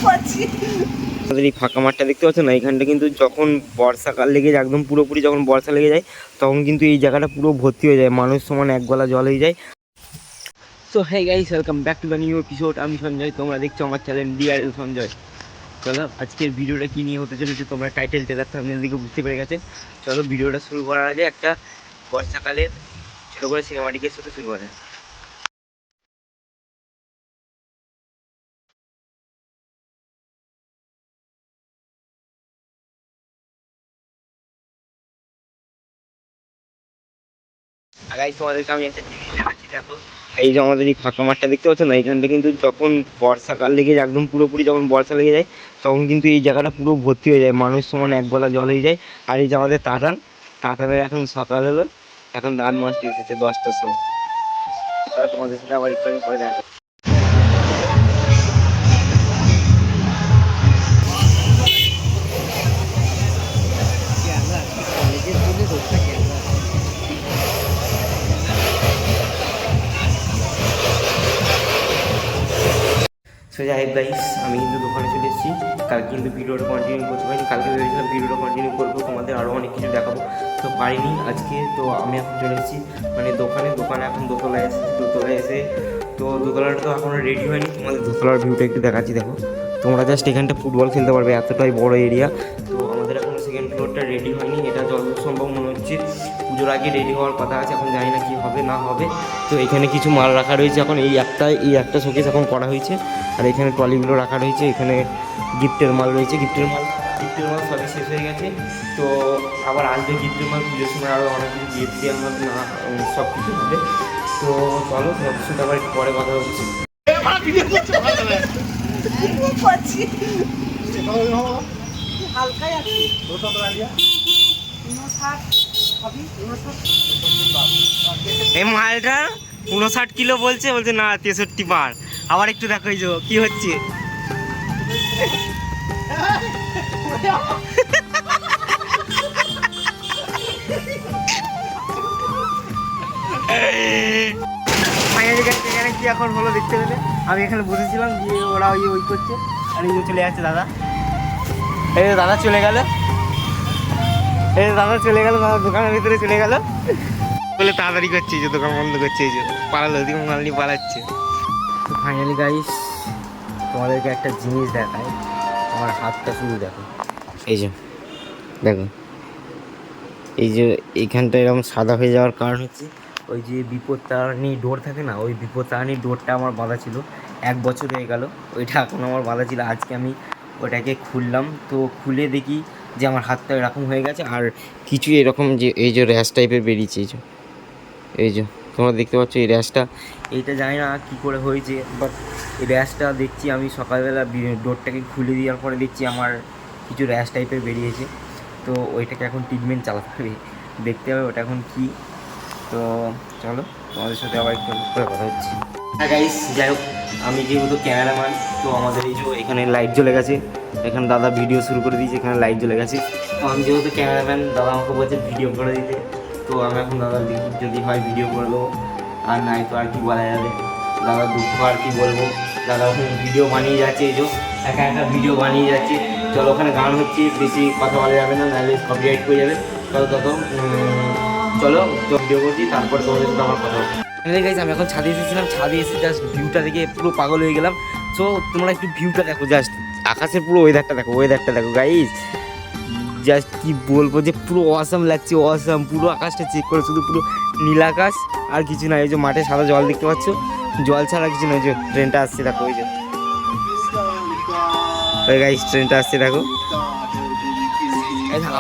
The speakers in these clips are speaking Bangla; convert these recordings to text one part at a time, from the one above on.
আমাদের এই ফাঁকা মাঠটা দেখতে পাচ্ছ না, এইখানটা কিন্তু যখন বর্ষাকাল লেগে যায়, একদম পুরোপুরি যখন বর্ষা লেগে যায়, তখন কিন্তু এই জায়গাটা পুরো ভর্তি হয়ে যায়, মানুষ সমান এক গলা জল হয়ে যায়। So hey guys, welcome back to the new episode. আমি সঞ্জয়, তোমরা দেখছো আমার চ্যানেল ডিআরএল সঞ্জয়। চলো আজকের ভিডিওটা কী নিয়ে হতে চলেছে তোমরা টাইটেল টেলার থাম্বনেল দিকে বুঝতে পেরে গেছে। চলো ভিডিওটা শুরু করার আগে একটা বর্ষাকালের ছোটো করে সিনেমাটিকের সাথে শুরু করা। গাইস তোমাদেরকে আমি একটা জিনিস দেখাচ্ছি, দেখো এই যে আমাদের এই ফাঁকা মাঠটা দেখতে পাচ্ছ না, এইখানটা কিন্তু যখন বর্ষাকাল লেগে যায়, একদম পুরোপুরি যখন বর্ষা লেগে যায়, তখন কিন্তু এই জায়গাটা পুরো ভর্তি হয়ে যায়, মানুষ সমান এক গলা জল হয়ে যায়। আর এই যে আমাদের টাটানের এখন সকাল হলো, এখন রাত মাছটি এসেছে 10টার সময়। তোমাদের সাথে আবার একটু পরে দেখা। সো যাই হোক গাইস, আমি কিন্তু দোকানে চলে এসেছি। কালকে কিন্তু ভিডিওটা কন্টিনিউ করতে পারিনি, কালকে ভেবেছিলাম ভিডিওটা কন্টিনিউ করবো, তোমাদের আরও অনেক কিছু দেখাবো, তো পারিনি আজকে। তো আমি এখন চলে এসেছি মানে দোকানে এখন দোতলায় এসেছি। দোতলায় এসে তো দোতলাটা তো এখনও রেডি হয়নি, তোমাদের দোতলার ভিউটা একটু দেখাচ্ছি। দেখো তোমরা জাস্ট এখানটা ফুটবল খেলতে পারবে, এতটাই বড় এরিয়া। তো আমাদের এখন সেকেন্ড ফ্লোরটা রেডি হয়নি, এটা যতদূর সম্ভব মনে হচ্ছে পুজোর আগে রেডি হওয়ার কথা আছে, এখন জানি না কী হবে না হবে। তো এখানে কিছু মাল রাখা রয়েছে, এখন এই একটা শোকেস এখন করা হয়েছে, আর এখানে ট্রলিগুলো রাখা রয়েছে, এখানে গিফটের মাল রয়েছে। গিফটের মাল সবই শেষ হয়ে গেছে, তো আবার আসবে গিফটের মাল পুজোর সময়, আরও অনেক কিছু গিফট দেওয়া হবে না, সব কিছু হবে। তো চলো তোমাদের সাথে আবার পরে কথা হচ্ছে। এই মালটা 59 কিলো বলছে না 63 বার। আবার একটু দেখো এই যে কি হচ্ছে। এখানে কি এখন হলো দেখতে পেলে, আমি এখানে বসেছিলাম, দিয়ে ওরা ওই করছে, আর এই চলে যাচ্ছে দাদা। এই দাদা চলে গেল, দাদা দোকানের ভিতরে চলে গেল বলে তাড়াতাড়ি করছে, এই যে দোকান বন্ধ করছে, এই যে পালালো, ওদিকে মাল নিয়ে পালাচ্ছে। তো ফাইনালি গাইস তোমাদেরকে একটা জিনিস দেখায়, আমার হাতটা শুধু দেখো, এই যে দেখো, এই যে এইখানটা এরকম সাদা হয়ে যাওয়ার কারণ হচ্ছে ওই যে বিপত্তারিণী ডোর থাকে না, ওই বিপত্তারিণী ডোরটা আমার বাঁধা ছিল, 1 বছর হয়ে গেল ওইটা এখন আমার বাঁধা ছিল। আজকে আমি ওটাকে খুললাম, তো খুলে দেখি যে আমার হাতটা এরকম হয়ে গেছে, আর কিছু এরকম যে এই যে র্যাশ টাইপের বেরিয়েছে, এই যে তোমরা দেখতে পাচ্ছ এই র্যাশটা, এইটা জানি না কী করে হয়েছে, বাট এই র্যাশটা দেখছি আমি সকালবেলা ডোরটাকে খুলে দেওয়ার পরে দেখছি আমার কিছু র্যাশ টাইপের বেরিয়েছে। তো ওইটাকে এখন ট্রিটমেন্ট চালাতে হবে, দেখতে হবে ওটা এখন কী। তো চলো তোমাদের সাথে আবার একটু করে কথা হচ্ছে। হ্যাঁ গাইস, যাই হোক আমি যেহেতু ক্যামেরাম্যান, তো আমাদের এই যে এখানে লাইট জ্বলে গেছে, এখানে দাদা ভিডিও শুরু করে দিয়েছে, এখানে লাইট জ্বলে গেছে। তো আমি যেহেতু ক্যামেরাম্যান, দাদা আমাকে বলছে ভিডিও করে দিতে, তো আমি এখন দাদা যদি হয় ভিডিও করে দেবো, আর নাই তো আর কি বলা যাবে, দাদা দুঃখ আর কি বলবো। দাদা ওখানে ভিডিও বানিয়ে যাচ্ছে, এই যে একা ভিডিও বানিয়ে যাচ্ছে। চলো ওখানে গান হচ্ছে, বেশি কথা বলা যাবে না, নাহলে কপিরাইট হয়ে যাবে। চলো তো ভিডিও করছি, তারপর তোমাদের সাথে আমার কথা হচ্ছে। গাইস আমি এখন ছাদে এসেছিলাম, ছাদে এসে জাস্ট ভিউটা দেখে পুরো পাগল হয়ে গেলাম। সো তোমরা একটু ভিউটা দেখো, জাস্ট আকাশের পুরো ওয়েদারটা দেখো গাইস, জাস্ট কি বলবো যে পুরো অসাম লাগছে, অসাম। পুরো আকাশটা চেক করে শুধু পুরো নীল আকাশ আর কিছু না। এই যে মাঠে সাদা জল দেখতে পাচ্ছ, জল ছাড়া কিছু না। ওই যে ট্রেনটা আসছে দেখো, ওই যে গাইস ট্রেনটা আসছে দেখো।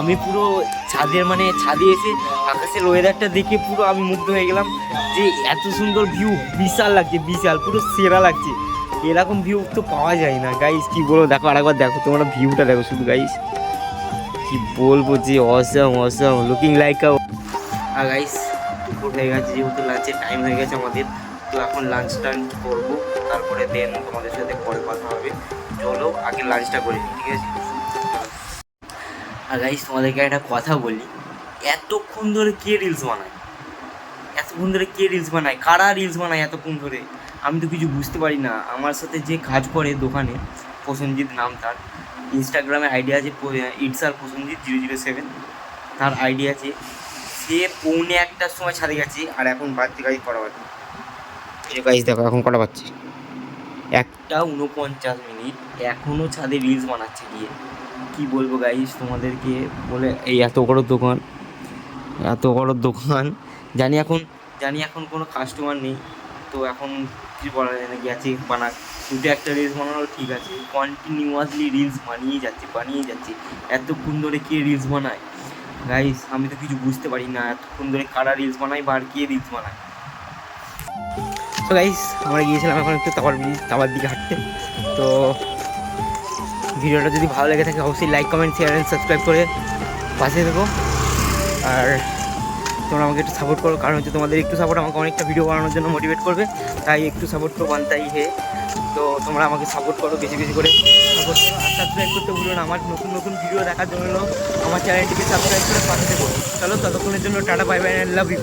আমি পুরো ছাদে এসে আকাশের ওয়েদারটা দেখে পুরো আমি মুগ্ধ হয়ে গেলাম, যে এত সুন্দর ভিউ, বিশাল লাগছে, বিশাল পুরো সেরা লাগছে। এরকম ভিউ তো পাওয়া যায় না গাইস, কি বলবো। দেখো আরেকবার দেখো, তোমরা ভিউটা দেখো শুধু গাইস, কি বলবো যে অসাম লুকিং লাইক আ। আর গাইস দুপুর হয়ে গেছে, যেহেতু লাঞ্চের টাইম হয়ে গেছে আমাদের, তো এখন লাঞ্চটা করবো, তারপরে দেন তোমাদের সাথে পরে কথা হবে। চলো আগে লাঞ্চটা করি, ঠিক আছে। আর গাইস তোমাদেরকে একটা কথা বলি, এতক্ষণ ধরে কে রিলস বানায়, কারা রিলস বানায় এতক্ষণ ধরে, আমি তো কিছু বুঝতে পারি না। আমার সাথে যে কাজ করে দোকানে, প্রসেনজিৎ নাম তার। ইনস্টাগ্রামে আইডি আছে ইটসার প্রসেনজিৎ 007, তার আইডি আছে। সে 1:45টার সময় ছাদে গেছে, আর এখন বাড়তি গাড়ি করা বাড়ছে। গাইজ দেখো এখন কটা পাচ্ছি, 1:49, এখনও ছাদে রিলস বানাচ্ছে গিয়ে। কী বলবো গাইজ তোমাদেরকে, বলে এই এত বড় দোকান, এত বড় দোকান, জানি এখন কোনো কাস্টমার নেই, তো এখন কিছু বলা যায় না, গেছে বানাক। দুটো একটা রিলস বানানো ঠিক আছে, কন্টিনিউয়াসলি রিলস বানিয়েই যাচ্ছে। এতক্ষণ ধরে কে রিলস বানায় গাইস, আমি তো কিছু বুঝতে পারি না, এতক্ষণ ধরে কারা রিলস বানায় বা আর কে রিলস বানায়। তো গাইস আমরা গিয়েছিলাম এখন একটু তাওয়ার দিকে হাঁটতে। তো ভিডিওটা যদি ভালো লেগে থাকে অবশ্যই like, comment, share and subscribe করে পাশে দেবো। আর তোমরা আমাকে একটু সাপোর্ট করো, কারণ হচ্ছে তোমাদের একটু সাপোর্ট আমাকে অনেকটা ভিডিও বানানোর জন্য মোটিভেট করবে, তাই একটু সাপোর্ট করো বানতাই হে। তো তোমরা আমাকে সাপোর্ট করো, বেশি বেশি করে সাপোর্ট করো, আর সাবস্ক্রাইব করতে ভুলো না। আমার নতুন ভিডিও দেখার জন্য আমার চ্যানেলটিকে সাবস্ক্রাইব করে পাশে দেবো। চলো ততক্ষণের জন্য টাটা, bye bye, I love you.